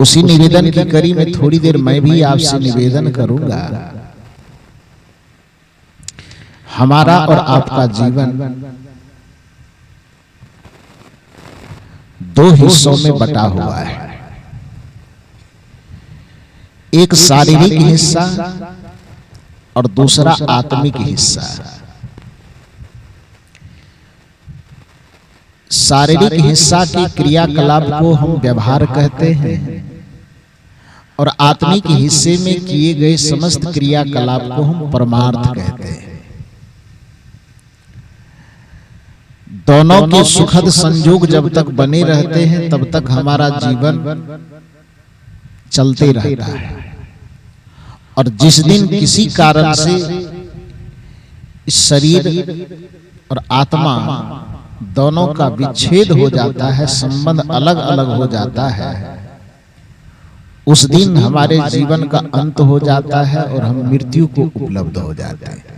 उसी निवेदन की कड़ी में थोड़ी देर मैं भी आपसे निवेदन करूंगा। हमारा और आपका जीवन दो हिस्सों में बटा हुआ है, एक शारीरिक हिस्सा और दूसरा आत्मिक हिस्सा। शारीरिक हिस्सा के क्रियाकलाप को हम व्यवहार कहते हैं और आत्मिक हिस्से में किए गए समस्त क्रियाकलाप को हम परमार्थ कहते हैं। दोनों के सुखद संयोग जब तक बने रहते हैं तब तक हमारा जीवन चलते रहता है, और जिस दिन किसी कारण से इस शरीर और आत्मा दोनों का विच्छेद हो जाता है, संबंध अलग अलग हो जाता है, उस दिन हमारे जीवन का अंत हो जाता है और हम मृत्यु को उपलब्ध हो जाते हैं।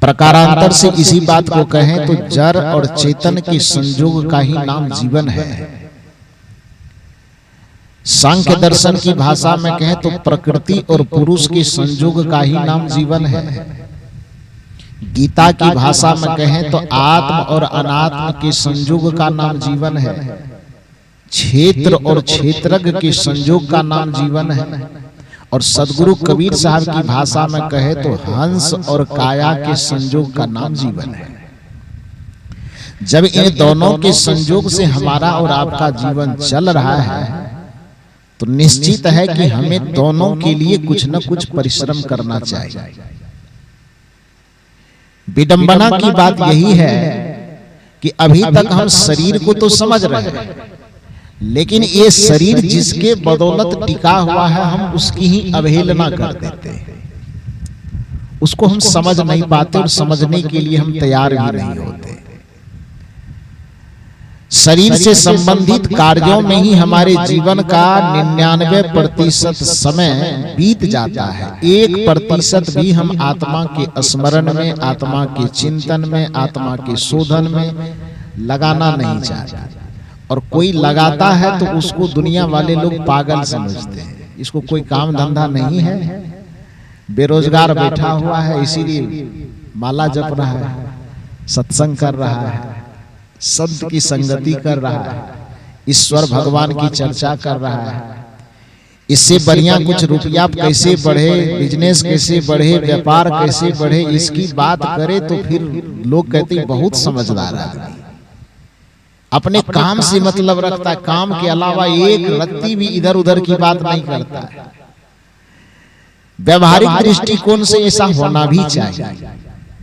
प्रकारांतर से इसी बात को कहें तो जड़ और चेतन के संयोग का ही नाम जीवन है। सांख्य दर्शन की भाषा में कहें तो प्रकृति और पुरुष के संयोग का ही नाम जीवन है। गीता की भाषा में कहें तो आत्म और अनात्म के संयोग का नाम जीवन है। क्षेत्र और क्षेत्रज्ञ के संयोग का नाम जीवन है। और सदगुरु कबीर साहब की भाषा में कहे तो हंस और काया के संयोग का नाम जीवन है। जब इन दोनों के संयोग से हमारा और आपका जीवन चल रहा है तो निश्चित है कि हमें दोनों के लिए कुछ न कुछ परिश्रम करना चाहिए। विडंबना की बात यही है कि अभी तक हम शरीर को तो समझ रहे हैं, लेकिन ये शरीर जिसके बदौलत टिका हुआ है हम उसकी ही अवहेलना कर देते हैं। उसको हम समझ नहीं पाते और समझने के लिए हम तैयार भी नहीं होते। शरीर से संबंधित कार्यों में ही हमारे जीवन का 99% समय बीत जाता है। 1% भी हम आत्मा के स्मरण में, आत्मा के चिंतन में, आत्मा के शोधन में लगाना नहीं चाहते। और कोई लगाता है तो उसको दुनिया वाले लोग पागल समझते हैं। इसको कोई काम धंधा नहीं है, बेरोजगार बैठा हुआ है, इसीलिए माला जप रहा है, सत्संग कर रहा है, संत की संगति कर रहा है, ईश्वर भगवान की चर्चा कर रहा है। इससे बढ़िया कुछ रुपया कैसे बढ़े, बिजनेस कैसे बढ़े, व्यापार कैसे बढ़े, इसकी बात करे तो फिर लोग कहते हैं बहुत समझदार आदमी, अपने काम से मतलब रखता है, काम के अलावा एक रत्ती भी इधर उधर की बात नहीं करता है। व्यवहारिक दृष्टिकोण से ऐसा होना भी चाहिए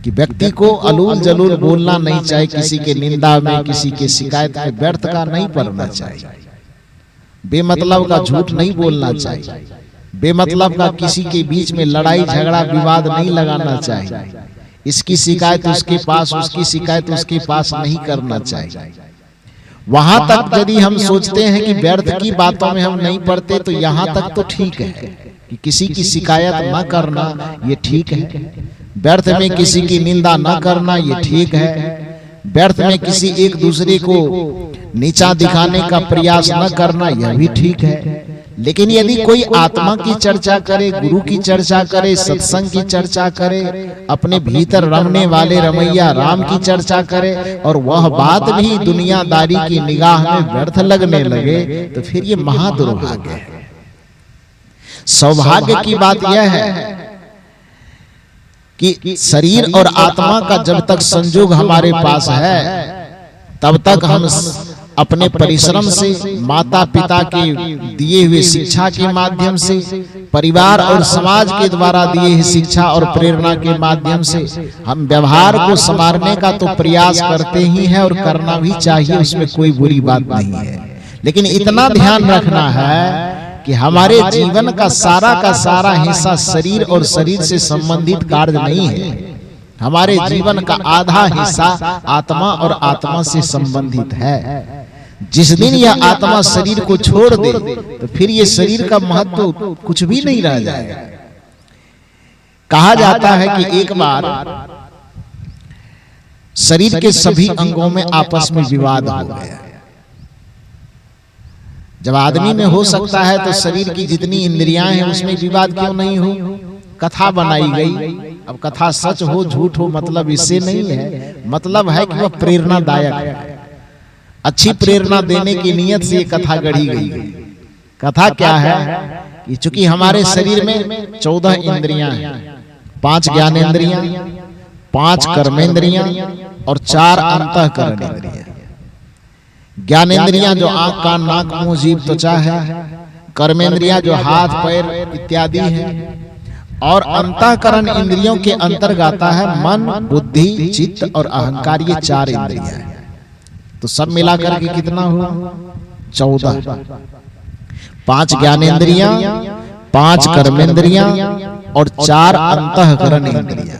कि व्यक्ति को अलूल जलूल बोलना नहीं चाहिए, किसी के निंदा में, किसी के शिकायत में व्यर्थ का नहीं पड़ना चाहिए, बेमतलब का झूठ नहीं बोलना चाहिए, बेमतलब का किसी के बीच में लड़ाई झगड़ा विवाद नहीं लगाना चाहिए, इसकी शिकायत उसके पास, उसकी शिकायत उसके पास नहीं करना चाहिए। वहां तक यदि हम सोचते हैं कि व्यर्थ की बातों में हम नहीं पड़ते तो यहां तक तो ठीक है कि किसी की शिकायत न करना ये ठीक है, व्यर्थ में किसी की निंदा न करना ये ठीक है, व्यर्थ में किसी एक दूसरे को नीचा दिखाने का प्रयास न करना यह भी ठीक है। लेकिन यदि कोई आत्मा की चर्चा करे, गुरु की चर्चा करे, सत्संग की चर्चा करे, अपने भीतर रमने वाले रमैया राम की चर्चा करे और वह बात भी दुनियादारी की निगाह में व्यर्थ लगने लगे तो फिर ये महादुर्भाग्य है। सौभाग्य की बात यह है कि शरीर और आत्मा का जब तक संयोग हमारे पास है तब तक हम अपने परिश्रम से, माता पिता के दिए हुए शिक्षा के माध्यम से, परिवार और समाज के द्वारा दिए हुए शिक्षा और प्रेरणा के माध्यम से हम व्यवहार को संवारने का तो प्रयास करते ही हैं और करना भी चाहिए, उसमें कोई बुरी बात नहीं है। लेकिन इतना ध्यान रखना है कि हमारे जीवन का सारा हिस्सा शरीर और शरीर से संबंधित कार्य नहीं है। हमारे जीवन का आधा हिस्सा आत्मा और आत्मा से संबंधित है। जिस दिन यह आत्मा शरीर को छोड़ दे तो फिर ये शरीर का महत्व कुछ भी नहीं रह जाएगा। कहा जाता है कि एक बार शरीर के सभी अंगों में आपस में विवाद हो गया। जब आदमी में हो सकता है तो शरीर की जितनी इंद्रियां हैं उसमें विवाद क्यों नहीं हो? कथा बनाई गई। अब कथा सच हो झूठ हो मतलब इससे नहीं है, मतलब है कि वह प्रेरणादायक है, अच्छी प्रेरणा देने की नीयत से ये कथा गढ़ी गई। कथा क्या है कि चूंकि हमारे शरीर में 14 इंद्रियां हैं, 5 ज्ञानेंद्रियां, 5 कर्मेंद्रियां और 4 अंतःकरण इंद्रियां। ज्ञानेंद्रियां जो आंख कान नाक मुंह जीभ त्वचा है, कर्मेंद्रियां जो हाथ पैर इत्यादि है, और अंतःकरण इंद्रियों के अंतर्गत आता है मन बुद्धि चित्त और अहंकार, ये 4 इंद्रियां हैं। तो सब मिलाकर के कितना हुआ? 14। 5 ज्ञानेंद्रियां, 5 कर्मेंद्रियां और 4 अंतःकरण इंद्रियां।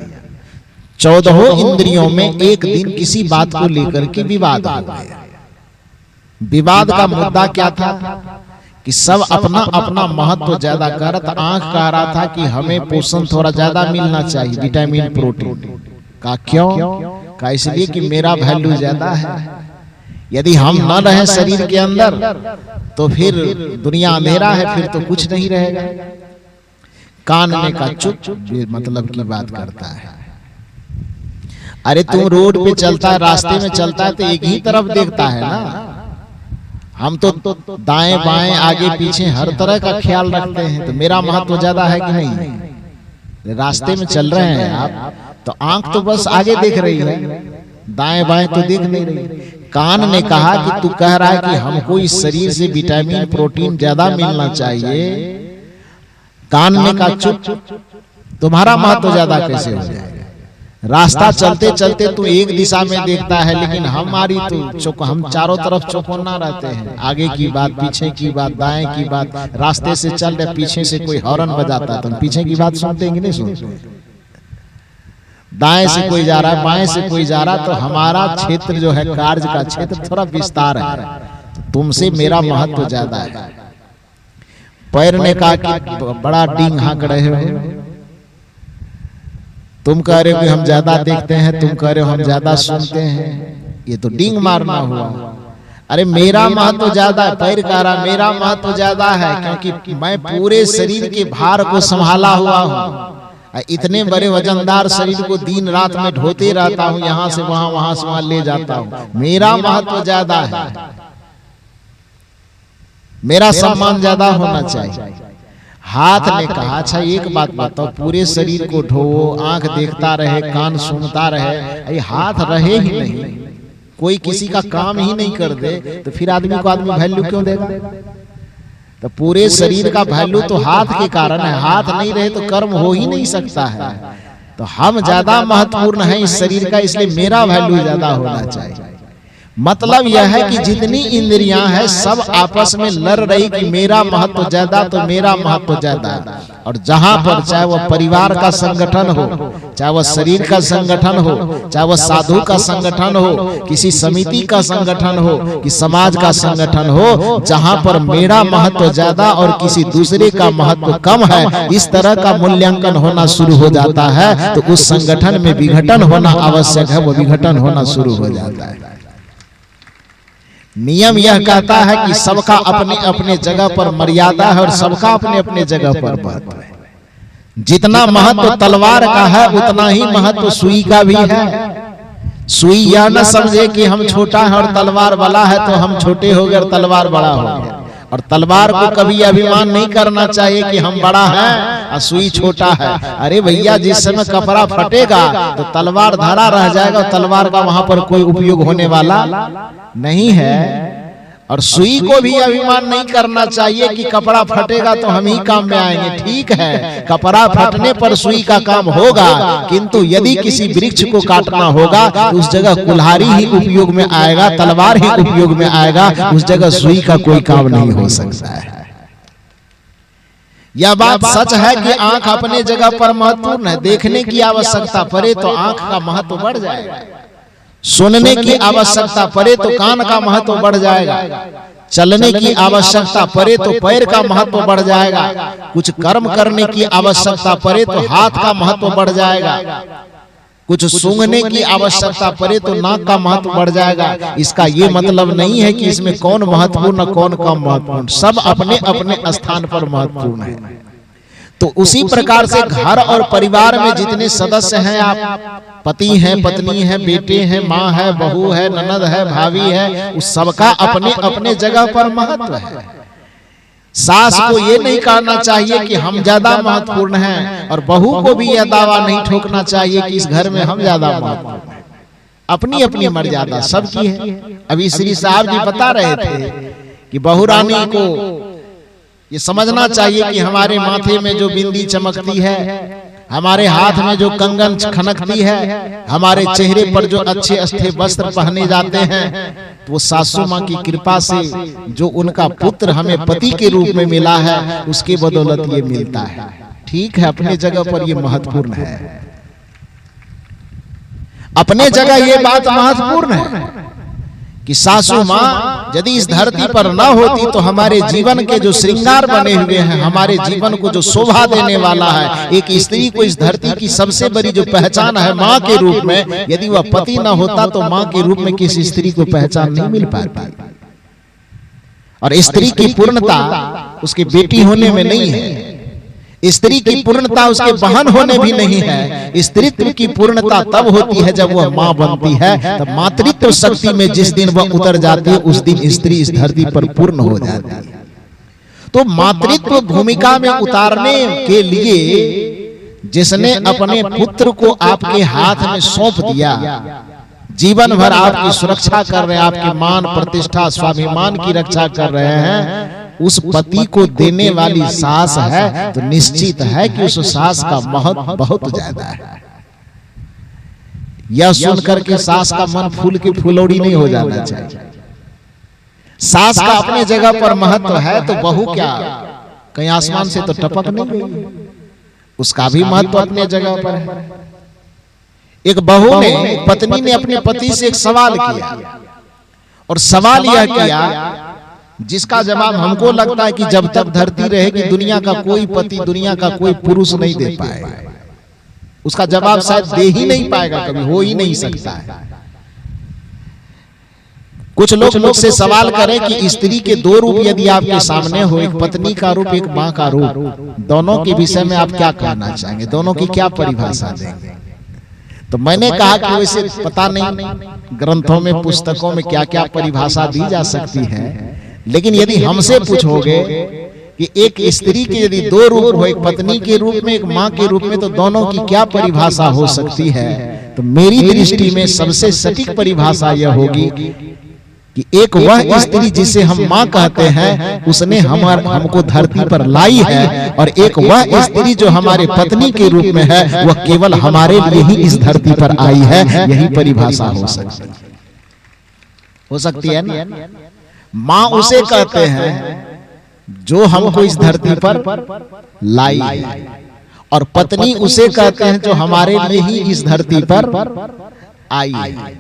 14 इंद्रियों में एक दिन किसी बात को लेकर के विवाद हो गया। विवाद का मुद्दा क्या था कि सब अपना अपना महत्व ज्यादा करत। आंख कह रहा था कि हमें पोषण थोड़ा ज्यादा मिलना चाहिए, विटामिन प्रोटीन का। क्यों? का इसलिए कि मेरा वैल्यू ज्यादा है, यदि हम न रहे शरीर के अंदर तो फिर दुनिया अंधेरा है, फिर तो कुछ नहीं रहेगा। कान ने का चुप मतलब की बात करता है। अरे तुम रोड पे चलता है, रास्ते में चलता है तो एक ही तरफ देखता है ना। हम तो दाएं बाएं आगे पीछे हर तरह का ख्याल रखते हैं। तो मेरा महत्व ज्यादा है कि नहीं? रास्ते में चल रहे हैं आप तो आंख तो बस आगे देख रही है, दाएं बाएं तो देख नहीं रही। कान ने कहा कि तू कह रहा है कि हमको इस शरीर से विटामिन प्रोटीन ज्यादा मिलना चाहिए। कान ने कहा चुप, तुम्हारा महत्व ज्यादा कैसे हो जाएगा? रास्ता चलते चलते तू एक दिशा में देखता है, लेकिन हमारी तो हम चारों तरफ चौकन्ना रहते हैं। आगे की बात, पीछे की बात, दाएं की बात। रास्ते से चल रहे, पीछे से कोई हॉर्न बजाता तो पीछे की बात सुनते हैं कि नहीं सुनते? दाएं से कोई जा रहा है, बाएं से कोई जा रहा, तो हमारा क्षेत्र जो है कार्य का क्षेत्र थोड़ा विस्तार है, तुमसे मेरा महत्व ज्यादा है। पैर ने कहा कि बड़ा डींग हाँक रहे हो, तुम कह रहे हो कि हम ज्यादा देखते हैं, तुम कह रहे हो हम ज्यादा सुनते हैं, ये तो डींग मारना हुआ। अरे मेरा महत्व ज्यादा है, पैर कह रहा मेरा महत्व ज्यादा है, क्योंकि मैं पूरे शरीर के भार को संभाला हुआ हूँ। इतने बड़े वजनदार शरीर को दिन रात में ढोते रहता हूँ, यहाँ से वहां, वहां से वहां ले जाता हूँ। मेरा महत्व ज्यादा है, मेरा सम्मान ज्यादा होना चाहिए। हाथ ने कहा अच्छा एक बात बताओ, पूरे शरीर को ढोवो, आंख देखता रहे, कान सुनता रहे, ये हाथ रहे ही नहीं, कोई किसी का काम ही नहीं कर दे, तो फिर आदमी को आदमी वैल्यू क्यों देगा? तो पूरे शरीर का वैल्यू तो हाथ के कारण है। हाथ नहीं रहे तो कर्म हो ही नहीं सकता है। तो हम ज्यादा महत्वपूर्ण हैं इस शरीर का, इसलिए मेरा वैल्यू ज्यादा होना चाहिए। मतलब यह है कि जितनी इंद्रियां हैं सब आपस में लड़ रही कि मेरा महत्व ज्यादा, तो मेरा महत्व ज्यादा। और जहां पर चाहे वह परिवार का संगठन हो, चाहे वह शरीर का संगठन हो, चाहे वह साधु का संगठन हो, किसी समिति का संगठन हो, कि समाज का संगठन हो, जहां पर मेरा महत्व ज्यादा और किसी दूसरे का महत्व कम है, इस तरह का मूल्यांकन होना शुरू हो जाता है, तो उस संगठन में विघटन होना आवश्यक है, वो विघटन होना शुरू हो जाता है। नियम यह कहता है कि सबका अपने अपने जगह पर मर्यादा है और सबका अपने अपने जगह पर महत्व है। जितना महत्व तलवार का है उतना ही महत्व सुई का भी है। सुई यह न समझे कि हम छोटा है और तलवार बड़ा है, तो हम छोटे हो गए और तलवार बड़ा हो गया। और तलवार को कभी अभिमान नहीं करना चाहिए कि हम बड़ा है और सुई छोटा है। अरे भैया, जिस समय कपड़ा फटेगा तो तलवार धरा रह जाएगा, तलवार का वहां पर कोई उपयोग होने वाला नहीं है। और सुई को भी अभिमान नहीं करना चाहिए कि कपड़ा फटेगा तो हम ही काम में आएंगे। ठीक है, कपड़ा फटने पर सुई का काम होगा, किंतु यदि किसी वृक्ष को काटना होगा तो उस जगह कुल्हाड़ी ही उपयोग में आएगा, तलवार ही उपयोग में आएगा, उस जगह सुई का कोई काम नहीं हो सकता है। यह बात सच है कि आंख अपने जगह पर महत्वपूर्ण है। देखने की आवश्यकता पड़े तो आंख का महत्व बढ़ जाएगा, सुनने की आवश्यकता पड़े तो कान का महत्व बढ़ जाएगा, चलने की आवश्यकता पड़े तो पैर का महत्व बढ़ जाएगा, कुछ कर्म करने की आवश्यकता पड़े तो हाथ का महत्व बढ़ जाएगा। कुछ सूंघने की आवश्यकता पड़े तो नाक का महत्व बढ़ जाएगा। इसका ये मतलब नहीं है कि इसमें कौन महत्वपूर्ण कौन कम महत्वपूर्ण, सब अपने अपने स्थान पर महत्वपूर्ण है। तो उसी प्रकार से घर और परिवार में जितने सदस्य हैं, आप पति हैं, पत्नी हैं, बेटे हैं, माँ है, बहू है, ननद है, भाभी है, उस सबका अपने अपने जगह पर महत्व है। सास को ये नहीं कहना चाहिए कि हम ज्यादा महत्वपूर्ण हैं, और बहू को भी यह दावा नहीं ठोकना चाहिए कि इस घर में हम ज्यादा महत्वपूर्ण हैं। अपनी अपनी मर्यादा सबकी है। अभी श्री साहब जी बता रहे थे कि बहू रानी को ये समझना चाहिए कि हमारे माथे में जो बिंदी चमकती है, हमारे हाथ में जो कंगन खनकती है, हमारे चेहरे पर जो अच्छे अच्छे वस्त्र पहने जाते हैं, तो वो सासू माँ की कृपा से जो उनका पुत्र हमें पति के रूप में मिला है, उसके बदौलत ये मिलता है। ठीक है, अपने जगह पर ये महत्वपूर्ण है, अपने जगह ये बात महत्वपूर्ण है कि सासू माँ यदि इस धरती पर न होती तो हमारे जीवन के जो श्रृंगार बने हुए हैं, हमारे जीवन को जो शोभा देने वाला है, एक स्त्री को इस धरती की सबसे बड़ी जो पहचान है माँ के रूप में, यदि वह पति न होता तो माँ के रूप में किसी स्त्री को पहचान नहीं मिल पाती। और स्त्री की पूर्णता उसकी बेटी होने में नहीं है, स्त्री की पूर्णता उसके बहन होने भी नहीं है। स्त्रीत्व की पूर्णता तब होती है जब वह माँ बनती है। तब मातृत्व शक्ति में जिस दिन वह उतर जाती है, उस दिन स्त्री इस धरती पर पूर्ण हो जाती है। तो मातृत्व भूमिका में उतारने के लिए जिसने अपने पुत्र को आपके हाथ में सौंप दिया, जीवन भर आपकी सुरक्षा कर रहे हैं, आपके मान प्रतिष्ठा स्वाभिमान की रक्षा कर रहे हैं, उस पति को देने वाली सास है, तो निश्चित है कि उस सास का महत्व बहुत ज्यादा है। यह सुनकर के सास का मन फूल की फुलौड़ी नहीं हो जाना चाहिए। सास का अपने जगह पर महत्व है, तो बहू क्या कहीं आसमान से तो टपक नहीं गई, उसका भी महत्व अपने जगह पर है। एक बहू ने, पत्नी ने अपने पति से एक सवाल किया, और सवाल यह किया जिसका जवाब हमको लगता है कि जब तक धरती रहेगी दुनिया का कोई पति, दुनिया का कोई पुरुष नहीं दे पाएगा। उसका जवाब शायद दे ही नहीं पाएगा, कभी हो ही नहीं सकता है। कुछ लोग मुझसे सवाल करें कि स्त्री के दो रूप यदि आपके सामने हो, एक पत्नी का रूप, एक माँ का रूप, दोनों के विषय में आप क्या कहना चाहेंगे, दोनों की क्या परिभाषा देंगे? तो मैंने कहा कि वैसे पता नहीं ग्रंथों में, पुस्तकों में क्या क्या परिभाषा दी जा सकती है, लेकिन यदि हमसे पूछोगे कि एक स्त्री के यदि दो रूप हो, एक पत्नी के रूप में, एक माँ के रूप में, तो दोनों की क्या परिभाषा हो सकती है, तो मेरी दृष्टि में सबसे सटीक परिभाषा यह होगी कि एक वह स्त्री जिसे हम माँ कहते हैं, उसने हमको धरती पर लाई है, और एक वह स्त्री जो हमारे पत्नी के रूप में है, वह केवल हमारे लिए ही इस धरती पर आई है। यही परिभाषा हो सकती है ना। माँ उसे कहते हैं जो हमको इस धरती पर लाई है, और पत्नी उसे कहते हैं जो हमारे लिए ही इस धरती पर आई है।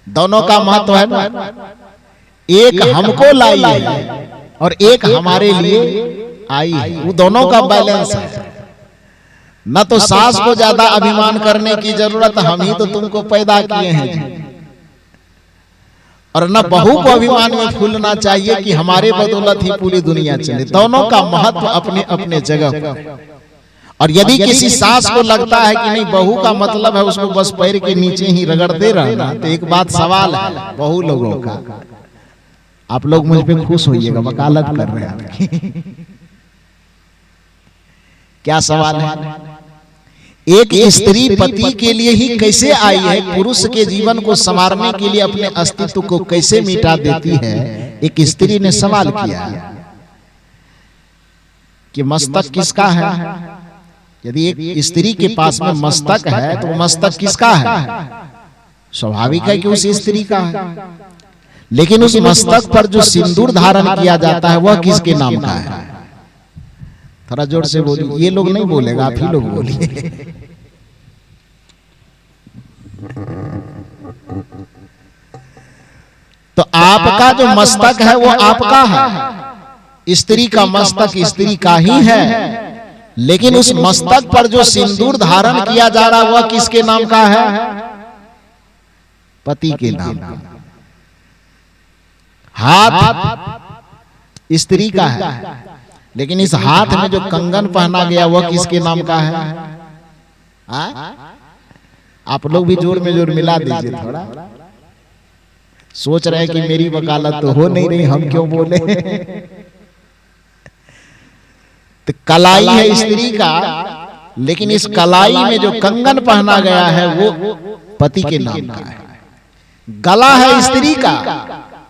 दोनों का महत्व है ना, एक हमको लाई है और एक हमारे लिए आई है, वो दोनों का बैलेंस है। न तो सास को ज्यादा अभिमान करने की जरूरत, हम ही तो तुमको पैदा किए हैं, और न बहू को अभिमान में फूलना चाहिए कि हमारे बदौलत ही पूरी दुनिया चले। दोनों का महत्व अपने अपने जगह पर। और यदि किसी सास को लगता है कि नहीं बहू का मतलब है उसको बस पैर के नीचे ही रगड़ते रहना, तो एक बात सवाल है बहू लोगों का, आप लोग मुझ पे खुश होइएगा, वकालत कर रहे हैं। क्या सवाल है? एक स्त्री पति के लिए ही कैसे आई है, पुरुष के जीवन को संवारने के लिए अपने अस्तित्व को कैसे मिटा देती है, एक स्त्री ने सवाल किया कि मस्तक किसका है। यदि एक स्त्री के पास में मस्तक है तो मस्तक किसका है? स्वाभाविक है कि उस स्त्री का है, लेकिन उस मस्तक पर जो सिंदूर धारण किया जाता है वह किसके नाम का है? थोड़ा जोर से बोलिए, ये लोग नहीं बोलेगा, आप ही लोग बोलिए। तो आपका जो मस्तक है वो आपका है, स्त्री का मस्तक स्त्री का ही है, लेकिन उस मस्तक पर जो सिंदूर धारण किया जा रहा वह किसके नाम का है? पति के नाम का। हाथ स्त्री का है, लेकिन इस हाथ में जो कंगन पहना गया वह किसके नाम का है? आप लोग भी जोर में जोर मिला दीजिए थोड़ा। सोच रहे कि मेरी वकालत तो हो नहीं रही, हम क्यों बोले? तो कलाई है स्त्री का, लेकिन इस कलाई में जो कंगन पहना गया है वो पति के नाम का है। गला है स्त्री का,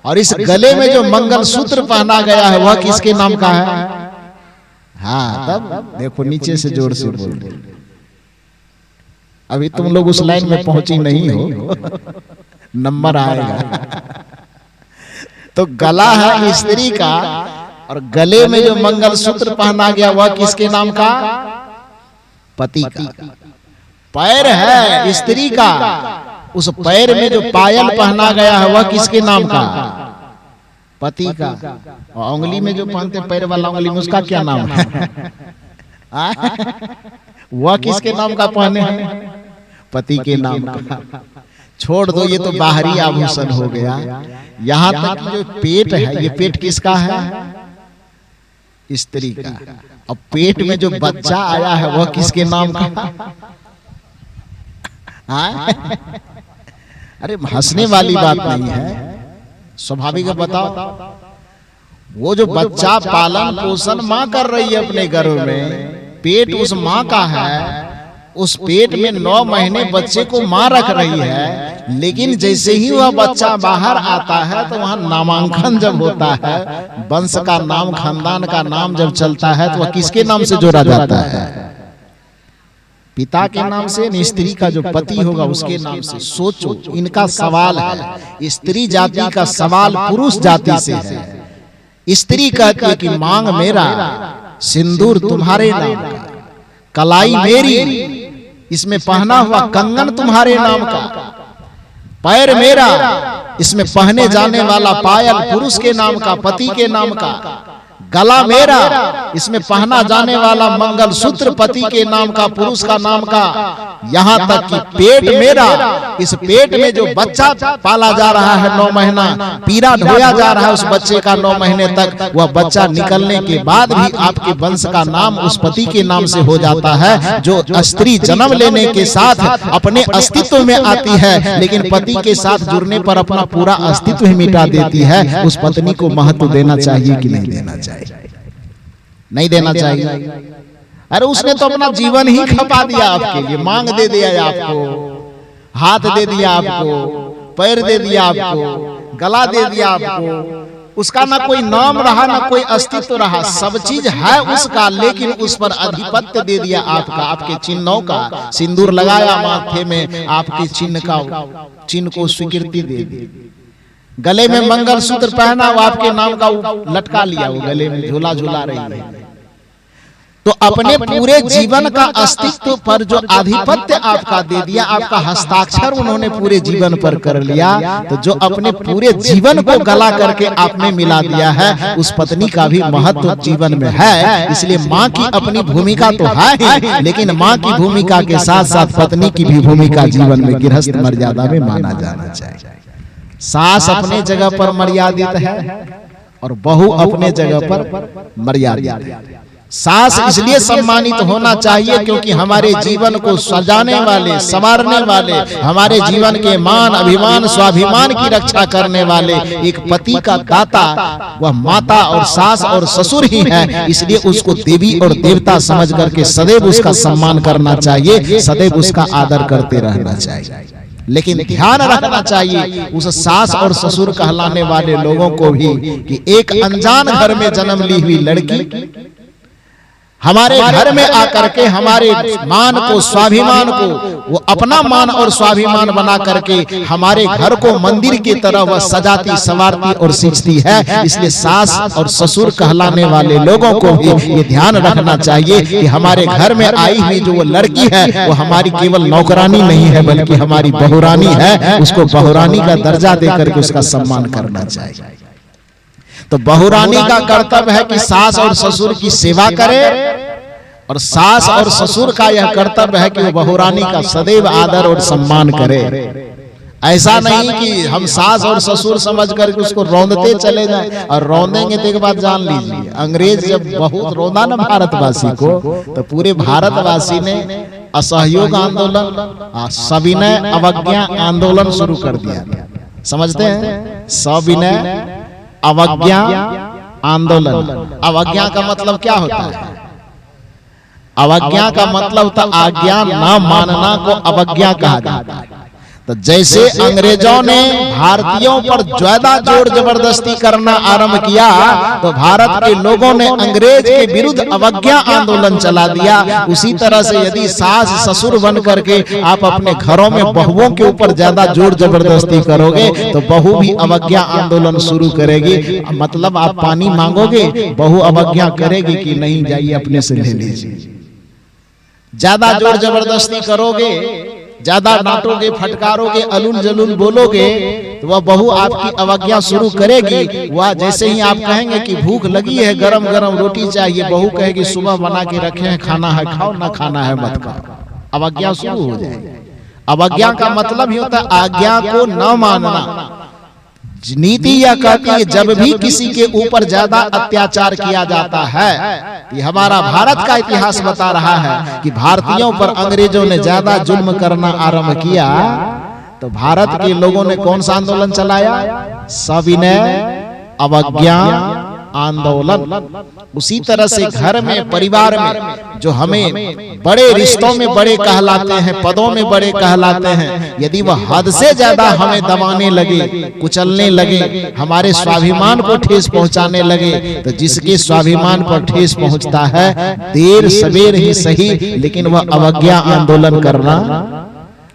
और इस गले में जो मंगलसूत्र पहना गया है वह किसके नाम का है? हाँ, तब देखो नीचे से जोर से बोल रहे। अभी तुम लोग उस लाइन में पहुंची नहीं हो, नंबर आएगा। तो गला है स्त्री का, और गले में जो मंगलसूत्र पहना गया वह किसके नाम का? पति का। पैर है स्त्री का, उस पैर में जो पायल पहना गया है वह किसके नाम का? पति का। और उंगली में जो पहनते पैर वाला उंगली में उसका क्या नाम है? वह किसके नाम का पहने हैं? पति के नाम का। छोड़ दो, ये तो बाहरी आभूषण हो गया। यहां तक जो पेट है, ये पेट किसका है? स्त्री का। अब पेट में जो बच्चा आया है वह किसके नाम का? अरे हंसने वाली बात नहीं है, स्वाभाविक है। बताओ, वो जो बच्चा पालन पोषण माँ कर रही है अपने गर्भ में, पेट उस माँ का है, उस पेट में 9 महीने बच्चे को माँ रख रही है। लेकिन जैसे ही वह बच्चा बाहर आता है तो वहां नामांकन जब होता है, वंश का नाम, खानदान का नाम जब चलता है, तो वह किसके नाम से जोड़ा जाता है? पिता के नाम से। स्त्री का जो पति होगा उसके नाम से। सोचो, इनका सवाल है, स्त्री जाति का सवाल पुरुष जाति से है। स्त्री कहती है कि मांग मेरा, सिंदूर तुम्हारे नाम का, कलाई मेरी, इसमें पहना हुआ कंगन तुम्हारे नाम का, पैर मेरा, इसमें पहने जाने वाला पायल पुरुष के नाम का, पति के नाम का, गला मेरा, इसमें पहना जाने वाला मंगलसूत्र पति के नाम का, पुरुष का नाम का। यहाँ तक कि पेट मेरा, इस पेट में जो बच्चा पाला जा रहा है 9 महीना, पीरा ढोया जा रहा है उस बच्चे का 9 महीने तक, वह बच्चा निकलने के बाद भी आपके वंश का नाम उस पति के नाम से हो जाता है। जो स्त्री जन्म लेने के साथ अपने अस्तित्व में आती है, लेकिन पति के साथ जुड़ने पर अपना पूरा अस्तित्व ही मिटा देती है। उस पत्नी को महत्व देना चाहिए कि नहीं देना चाहिए? नहीं देना चाहिए। अरे उसने तो अपना जीवन ही खपा दिया आपके लिए। मांग दे दिया आपको, हाथ दे दिया आपको, पैर दे दिया आपको, गला दे दिया आपको। उसका ना कोई नाम रहा, ना कोई अस्तित्व रहा। सब चीज है उसका, लेकिन उस पर अधिपत्य दे दिया आपका, आपके चिन्हों का। सिंदूर लगाया माथे में, आपके चिन्ह को स्वीकृति दे दी। गले में मंगलसूत्र पहना, वो आपके नाम का लटका लिया, वो गले में झूला झूला रही है। तो अपने पूरे जीवन का अस्तित्व पर जो आधिपत्य आपका दे दिया, आपका हस्ताक्षर उन्होंने पूरे जीवन पर कर लिया। तो जो अपने पूरे जीवन को गला करके आपने मिला दिया है, उस पत्नी का भी महत्व जीवन में है। इसलिए माँ की अपनी भूमिका तो है ही, लेकिन माँ की भूमिका के साथ साथ पत्नी की भी भूमिका जीवन में गृहस्थ मर्यादा में माना जाना चाहिए। सास अपने जगह पर मर्यादित है और बहू अपने जगह पर मर्यादित है। सास इसलिए सम्मानित होना चाहिए क्योंकि हमारे जीवन को सजाने वाले, संवारने वाले, हमारे जीवन के मान, अभिमान, स्वाभिमान की रक्षा करने वाले एक पति का दाता वह माता और सास और ससुर ही है। इसलिए उसको देवी और देवता समझ करके सदैव उसका सम्मान करना चाहिए, सदैव उसका आदर करते रहना चाहिए। लेकिन ध्यान रखना चाहिए उस सास और ससुर कहलाने वाले लोगों को भी कि एक अनजान घर में जन्म ली हुई लड़की हमारे घर में आकर के हमारे मान को, स्वाभिमान को वो अपना मान और स्वाभिमान बना करके हमारे घर को मंदिर की तरह वह सजाती, संवारती और सींचती है। इसलिए सास और ससुर कहलाने वाले लोगों को भी ये ध्यान रखना चाहिए कि हमारे घर में आई हुई जो वो लड़की है वो हमारी केवल नौकरानी नहीं है, बल्कि हमारी बहुरानी है। उसको बहुरानी का दर्जा देकर के उसका सम्मान करना चाहिए। तो बहुरानी का कर्तव्य है कि सास और ससुर की सेवा करे, और सास और ससुर का यह कर्तव्य है कि वो बहुरानी का सदैव आदर और सम्मान करे। ऐसा नहीं कि हम सास और ससुर समझ करके उसको रौंदते चले जाएं, और रौंदेंगे तो एक बात जान लीजिए, अंग्रेज जब बहुत रौंदा ना भारतवासी को, तो पूरे भारतवासी ने असहयोग आंदोलन, सविनय अवज्ञा आंदोलन शुरू कर दिया। समझते हैं? सविनय अवज्ञा आंदोलन। अवज्ञा का मतलब क्या होता है? अवज्ञा का मतलब था आज्ञा न मानना को अवज्ञा कहा जाता है। तो जैसे अंग्रेजों ने भारतीयों पर ज्यादा जोर जबरदस्ती करना आरंभ किया, तो भारत के लोगों ने अंग्रेज के विरुद्ध अवज्ञा आंदोलन चला दिया। उसी तरह से यदि सास ससुर बन करके आप अपने घरों में बहुओं के ऊपर ज्यादा जोर जबरदस्ती करोगे, तो बहू भी अवज्ञा आंदोलन शुरू करेगी। मतलब आप पानी मांगोगे, बहू अवज्ञा करेगी कि नहीं, जाइए अपने से ले लीजिए। ज्यादा जोर जबरदस्ती करोगे, ज्यादा डांटोगे, फटकारोगे, अलूल जलूल बोलोगे, तो वह बहू आपकी अवज्ञा शुरू करेगी। वह जैसे ही आप कहेंगे कि भूख लगी है, गरम गरम रोटी चाहिए, बहू कहेगी सुबह बना के रखे हैं, खाना है खाओ, ना खाना है मत खाओ। अवज्ञा शुरू हो जाएगी। अवज्ञा का मतलब ही होता है आज्ञा को न मानना। नीति यह कहती है जब भी किसी के ऊपर ज्यादा अत्याचार किया जाता है, ये हमारा भारत का इतिहास बता रहा है कि भारतीयों पर अंग्रेजों ने ज्यादा जुल्म करना आरंभ किया, तो भारत के लोगों ने कौन सा आंदोलन चलाया? सविनय अवज्ञा आंदोलन। उसी तरह से घर में, परिवार में जो हमें बड़े रिश्तों में बड़े कहलाते हैं, पदों में बड़े कहलाते हैं, यदि वह हद से ज्यादा हमें दबाने लगे, कुचलने लगे, हमारे स्वाभिमान को ठेस पहुंचाने लगे, तो जिसके स्वाभिमान पर ठेस पहुंचता है, देर सवेर ही सही, लेकिन वह अवज्ञा आंदोलन करना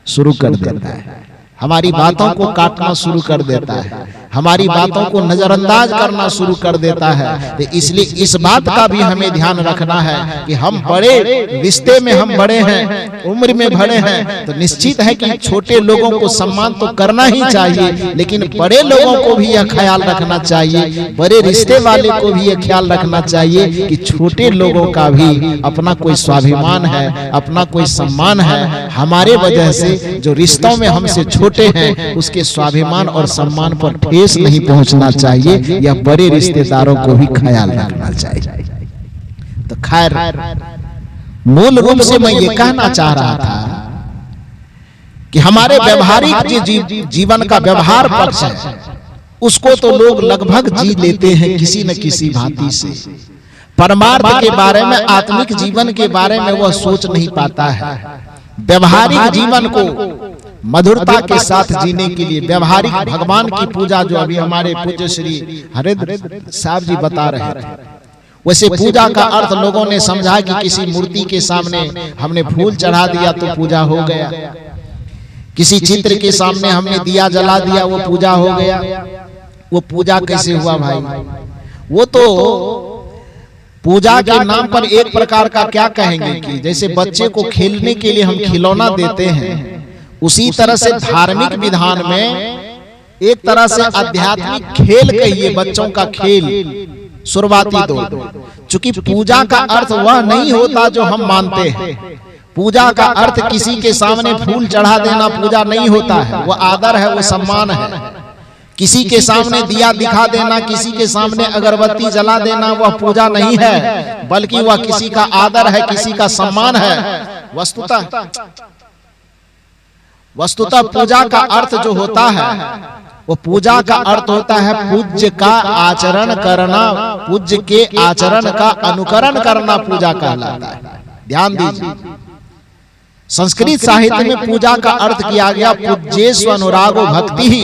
शुरू कर देता है। हमारी बातों को काटना शुरू कर देता है, हमारी बातों को नजरअंदाज करना शुरू कर देता है। तो इसलिए इस बात का भी हमें ध्यान रखना है कि हम बड़े रिश्ते में हम बड़े हैं, उम्र में बड़े हैं, तो निश्चित है कि छोटे लोगों को सम्मान तो करना ही चाहिए, लेकिन बड़े लोगों को भी यह ख्याल रखना चाहिए, बड़े रिश्ते वाले को भी यह ख्याल रखना चाहिए कि छोटे लोगों का भी अपना कोई स्वाभिमान है, अपना कोई सम्मान है। हमारे वजह से जो रिश्तों में हमसे छोटे हैं, उसके स्वाभिमान और सम्मान पर ठेस नहीं पहुंचना चाहिए। या बड़े रिश्तेदारों को भी ख्याल रखना चाहिए। तो खैर, मूल रूप से मैं ये कहना चाह रहा था कि हमारे व्यवहारिक जीवन का व्यवहार पक्ष है, उसको तो लोग लगभग जी लेते हैं किसी न किसी भांति से। परमार्थ के बारे में, आत्मिक जीवन के बारे में वह सोच नहीं पाता है। व्यवहारिक जीवन को मधुरता के साथ जीने के लिए, व्यवहारिक भगवान की पूजा, जो अभी हमारे पूज्य श्री हरिद्र साहब जी बता रहे थे, वैसे पूजा का अर्थ लोगों ने समझा कि किसी मूर्ति के सामने हमने फूल चढ़ा दिया तो पूजा हो गया, किसी चित्र के सामने हमने दिया जला दिया वो पूजा हो गया। वो पूजा कैसे हुआ भाई? वो तो पूजा के नाम पर एक प्रकार का क्या कहेंगे कि जैसे बच्चे को खेलने के लिए हम खिलौना देते हैं, उसी तरह से धार्मिक विधान में एक तरह से आध्यात्मिक खेल कहिए, बच्चों का खेल, शुरुआती दौर। चूंकि पूजा का अर्थ वह नहीं होता जो हम मानते हैं। पूजा का अर्थ किसी के सामने फूल चढ़ा देना पूजा नहीं होता है, वो आदर है, वो सम्मान है। किसी के सामने दिया दिखा देना, किसी के सामने अगरबत्ती जला देना, वह पूजा नहीं है, बल्कि वह किसी का आदर है, किसी का सम्मान है। वस्तुतः पूजा का अर्थ जो होता है, वो पूजा का अर्थ होता है पूज्य का आचरण करना, पूज्य के आचरण का अनुकरण करना पूजा कहलाता है। ध्यान दीजिए, संस्कृत साहित्य में पूजा का अर्थ किया गया पूज्येषु अनुरागो भक्ति ही,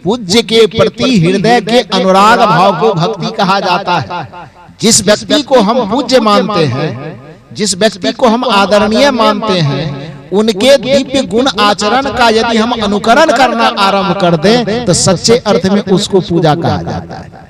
पूज्य के प्रति हृदय के अनुराग भाव को भक्ति कहा जाता है। जिस व्यक्ति को हम पूज्य मानते हैं, जिस व्यक्ति को हम आदरणीय मानते हैं, उनके दिव्य गुण आचरण का यदि हम अनुकरण करना आरंभ कर दें, तो सच्चे अर्थ में उसको पूजा कहा जाता है।